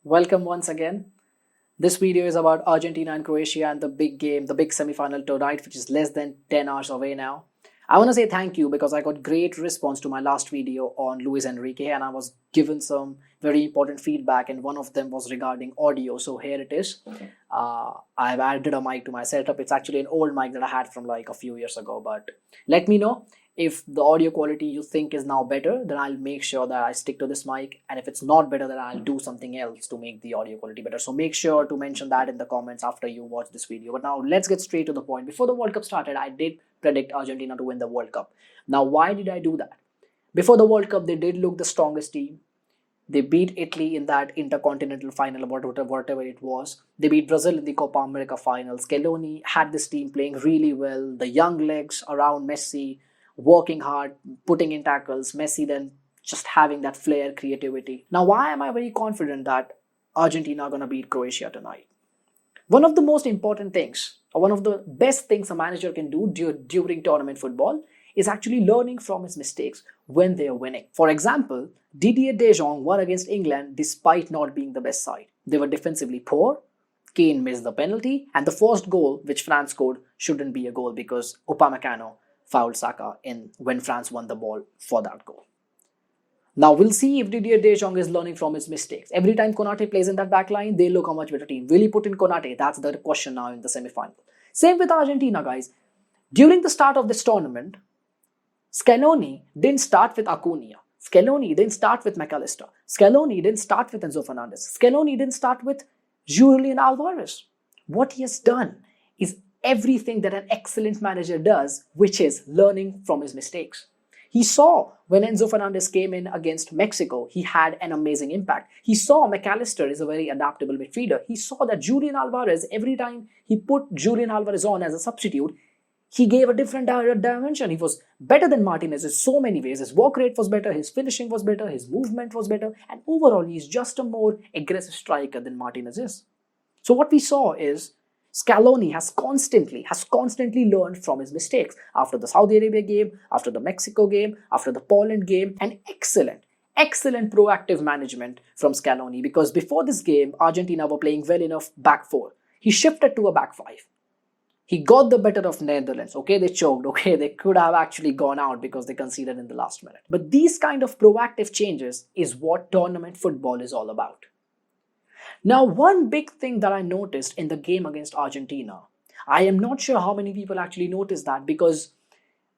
Welcome once again. This video is about Argentina and Croatia and the big game, the big semi-final tonight, which is less than 10 hours away now. I want to say thank you because I got great response to my last video on Luis Enrique and I was given some very important feedback, and one of them was regarding audio. So here it is. I've added a mic to my setup. It's actually an old mic that I had from like a few years ago, but let me know if the audio quality you think is now better. Then I'll make sure that I stick to this mic, and if it's not better, then I'll do something else to make the audio quality better. So make sure to mention that in the comments after you watch this video. But now let's get straight to the point. Before the World Cup started, I did predict Argentina to win the World Cup. Now, why did I do that? Before the World Cup, they did look the strongest team. They beat Italy in that intercontinental final, whatever it was. They beat Brazil in the Copa America final. Scaloni had this team playing really well. The young legs around Messi, working hard, putting in tackles. Messi then just having that flair, creativity. Now, why am I very confident that Argentina are going to beat Croatia tonight? One of the most important things, or one of the best things a manager can do during tournament football is actually learning from his mistakes when they are winning. For example, Didier Deschamps won against England despite not being the best side. They were defensively poor. Kane missed the penalty, and the first goal which France scored shouldn't be a goal because Upamecano fouled Saka in when France won the ball for that goal. Now we'll see if Didier Deschamps is learning from his mistakes. Every time Konate plays in that back line, they look a much better team. Will he put in Konate? That's the question now in the semi-final. Same with Argentina, guys. During the start of this tournament, Scaloni didn't start with Acuna. Scaloni didn't start with McAllister. Scaloni didn't start with Enzo Fernandez. Scaloni didn't start with Julian Alvarez. What he has done is everything that an excellent manager does, which is learning from his mistakes. He saw when Enzo Fernandez came in against Mexico, he had an amazing impact. He saw McAllister is a very adaptable midfielder. He saw that Julian Alvarez, every time he put Julian Alvarez on as a substitute, he gave a different dimension. He was better than Martinez in so many ways. His work rate was better, his finishing was better, his movement was better, and overall he's just a more aggressive striker than Martinez is. So what we saw is Scaloni has constantly learned from his mistakes. After the Saudi Arabia game, after the Mexico game, after the Poland game, and excellent proactive management from Scaloni, because before this game, Argentina were playing well enough back four. He shifted to a back five. He got the better of Netherlands. Okay, they choked. Okay, they could have actually gone out because they conceded in the last minute. But these kind of proactive changes is what tournament football is all about. Now, one big thing that I noticed in the game against Argentina, I am not sure how many people actually noticed that, because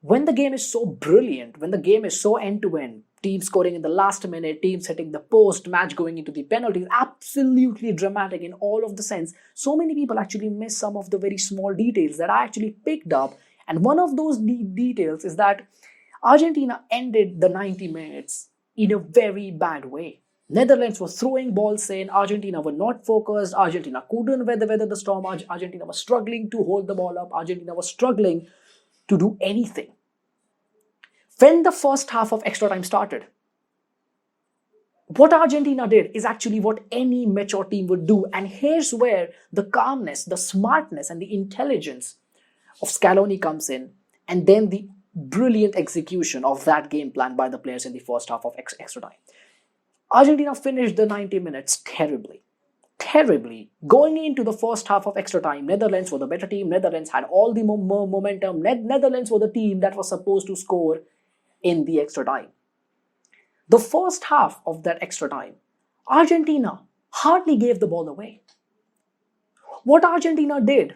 when the game is so brilliant, when the game is so end-to-end, teams scoring in the last minute, teams hitting the post, match going into the penalties, absolutely dramatic in all of the sense, so many people actually miss some of the very small details that I actually picked up. And one of those details is that Argentina ended the 90 minutes in a very bad way. Netherlands was throwing balls in, Argentina were not focused, Argentina couldn't weather the storm, Argentina was struggling to hold the ball up, Argentina was struggling to do anything. When the first half of extra time started, what Argentina did is actually what any mature team would do, and here's where the calmness, the smartness, and the intelligence of Scaloni comes in, and then the brilliant execution of that game plan by the players in the first half of extra time. Argentina finished the 90 minutes terribly. Going into the first half of extra time, Netherlands were the better team. Netherlands had all the momentum. Netherlands were the team that was supposed to score in the extra time. The first half of that extra time, Argentina hardly gave the ball away. What Argentina did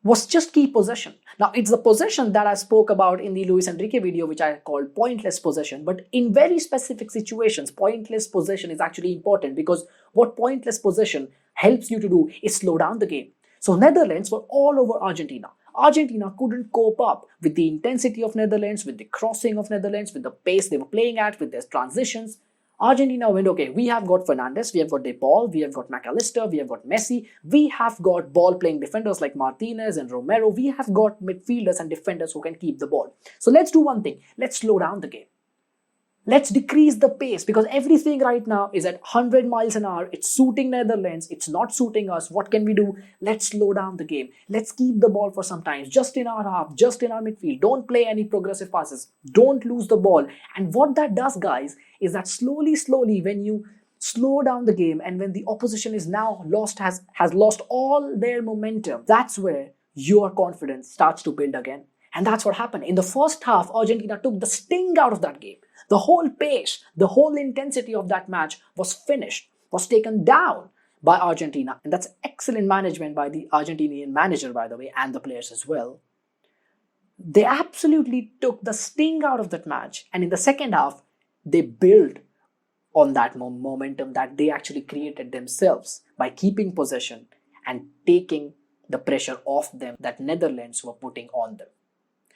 was just keep possession. Now, it's the possession that I spoke about in the Luis Enrique video, which I called pointless possession. But in very specific situations, pointless possession is actually important, because what pointless possession helps you to do is slow down the game. So Netherlands were all over Argentina. Argentina couldn't cope up with the intensity of Netherlands, with the crossing of Netherlands, with the pace they were playing at, with their transitions. Argentina went, okay, we have got Fernandez, we have got De Paul, we have got McAllister, we have got Messi, we have got ball-playing defenders like Martinez and Romero, we have got midfielders and defenders who can keep the ball. So let's do one thing, let's slow down the game. Let's decrease the pace, because everything right now is at 100 miles an hour. It's suiting Netherlands. It's not suiting us. What can we do? Let's slow down the game. Let's keep the ball for some time, just in our half, just in our midfield. Don't play any progressive passes. Don't lose the ball. And what that does, guys, is that slowly, when you slow down the game, and when the opposition is now has lost all their momentum, that's where your confidence starts to build again. And that's what happened. In the first half, Argentina took the sting out of that game. The whole pace, the whole intensity of that match was finished, was taken down by Argentina. And that's excellent management by the Argentinian manager, by the way, and the players as well. They absolutely took the sting out of that match. And in the second half, they built on that momentum that they actually created themselves by keeping possession and taking the pressure off them that Netherlands were putting on them.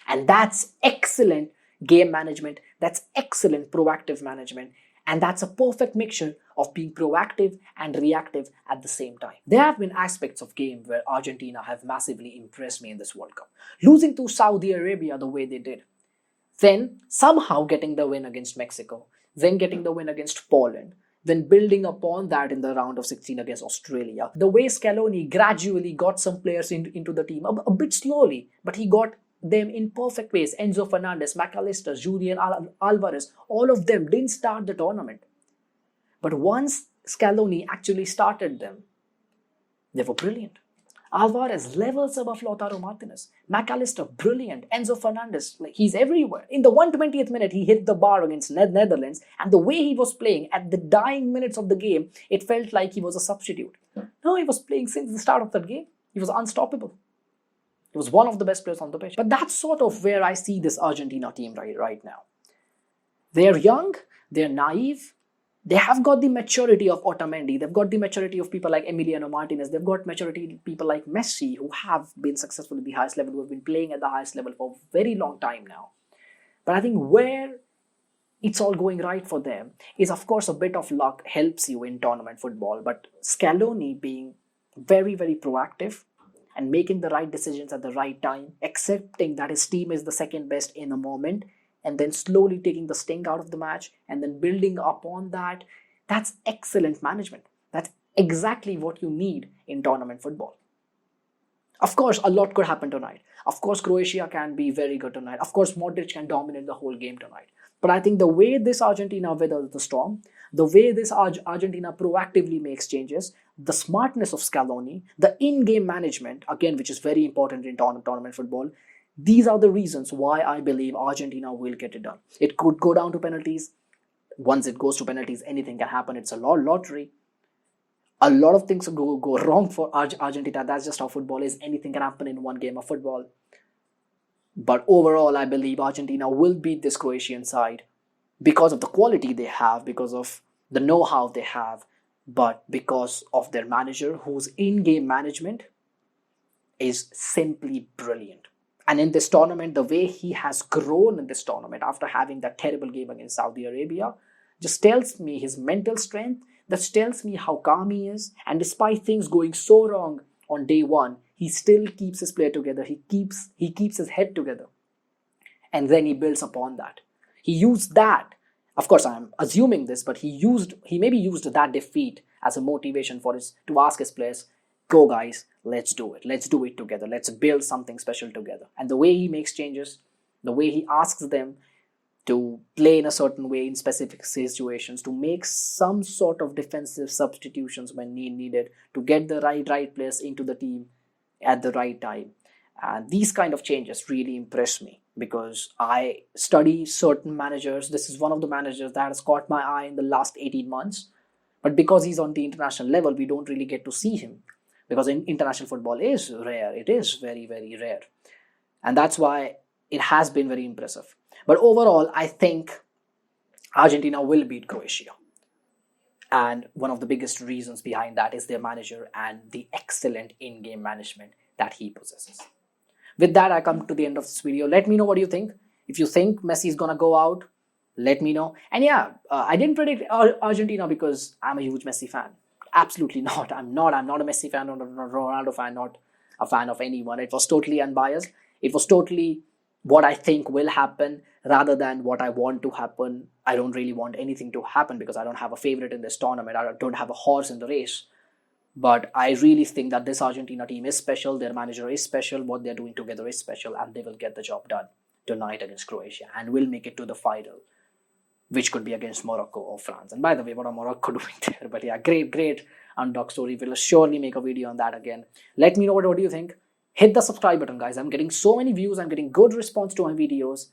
And that's excellent game management, that's excellent proactive management, and that's a perfect mixture of being proactive and reactive at the same time. There have been aspects of game where Argentina have massively impressed me in this World Cup. Losing to Saudi Arabia the way they did, then somehow getting the win against Mexico, then getting the win against Poland, then building upon that in the round of 16 against Australia. The way Scaloni gradually got some players into the team, a bit slowly, but he got them in perfect ways. Enzo Fernandez, McAllister, Julian Alvarez, all of them didn't start the tournament. But once Scaloni actually started them, they were brilliant. Alvarez levels above Lautaro Martinez. McAllister, brilliant. Enzo Fernandez, he's everywhere. In the 120th minute, he hit the bar against Netherlands, and the way he was playing at the dying minutes of the game, it felt like he was a substitute. No, he was playing since the start of that game. He was unstoppable. He was one of the best players on the pitch. But that's sort of where I see this Argentina team right now. They're young, they're naive, they have got the maturity of Otamendi, they've got the maturity of people like Emiliano Martinez, they've got maturity of people like Messi, who have been successful at the highest level, who have been playing at the highest level for a very long time now. But I think where it's all going right for them is, of course, a bit of luck helps you in tournament football, but Scaloni being very, very proactive and making the right decisions at the right time, accepting that his team is the second best in a moment, and then slowly taking the sting out of the match and then building upon that, that's excellent management. That's exactly what you need in tournament football. Of course, a lot could happen tonight. Of course, Croatia can be very good tonight. Of course, Modric can dominate the whole game tonight. But I think the way this Argentina weathers the storm, the way this Argentina proactively makes changes, the smartness of Scaloni, the in-game management, again, which is very important in tournament football, these are the reasons why I believe Argentina will get it done. It could go down to penalties. Once it goes to penalties, anything can happen. It's a lottery. A lot of things go wrong for Argentina. That's just how football is. Anything can happen in one game of football. But overall, I believe Argentina will beat this Croatian side because of the quality they have, because of the know-how they have, but because of their manager, whose in-game management is simply brilliant. And in this tournament, the way he has grown in this tournament after having that terrible game against Saudi Arabia just tells me his mental strength, that tells me how calm he is. And despite things going so wrong on day one, he still keeps his play together. He keeps his head together. And then he builds upon that. He used that. Of course, I'm assuming this, but he maybe used that defeat as a motivation to ask his players, go guys, let's do it. Let's do it together. Let's build something special together. And the way he makes changes, the way he asks them to play in a certain way in specific situations, to make some sort of defensive substitutions when needed, to get the right players into the team at the right time. And these kind of changes really impress me because I study certain managers. This is one of the managers that has caught my eye in the last 18 months. But because he's on the international level, we don't really get to see him. Because international football is rare. It is very, very rare. And that's why it has been very impressive. But overall, I think Argentina will beat Croatia. And one of the biggest reasons behind that is their manager and the excellent in-game management that he possesses. With that, I come to the end of this video. Let me know what you think. If you think Messi is going to go out, let me know. And I didn't predict Argentina because I'm a huge Messi fan. Absolutely not. I'm not a Messi fan or a Ronaldo fan, not a fan of anyone. It was totally unbiased. It was totally what I think will happen rather than what I want to happen. I don't really want anything to happen because I don't have a favorite in this tournament. I don't have a horse in the race. But I really think that this Argentina team is special. Their manager is special. What they're doing together is special. And they will get the job done tonight against Croatia and will make it to the final. which could be against Morocco or France. And by the way, what are Morocco doing there? But yeah, great underdog story. We'll surely make a video on that again. Let me know what do you think. Hit the subscribe button, guys. I'm getting so many views. I'm getting good response to my videos.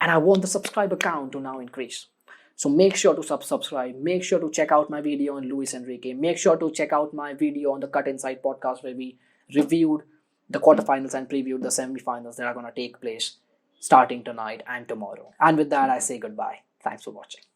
And I want the subscriber count to now increase. So make sure to subscribe. Make sure to check out my video on Luis Enrique. Make sure to check out my video on the Cut Inside podcast where we reviewed the quarterfinals and previewed the semifinals that are going to take place starting tonight and tomorrow. And with that, I say goodbye. Thanks for watching.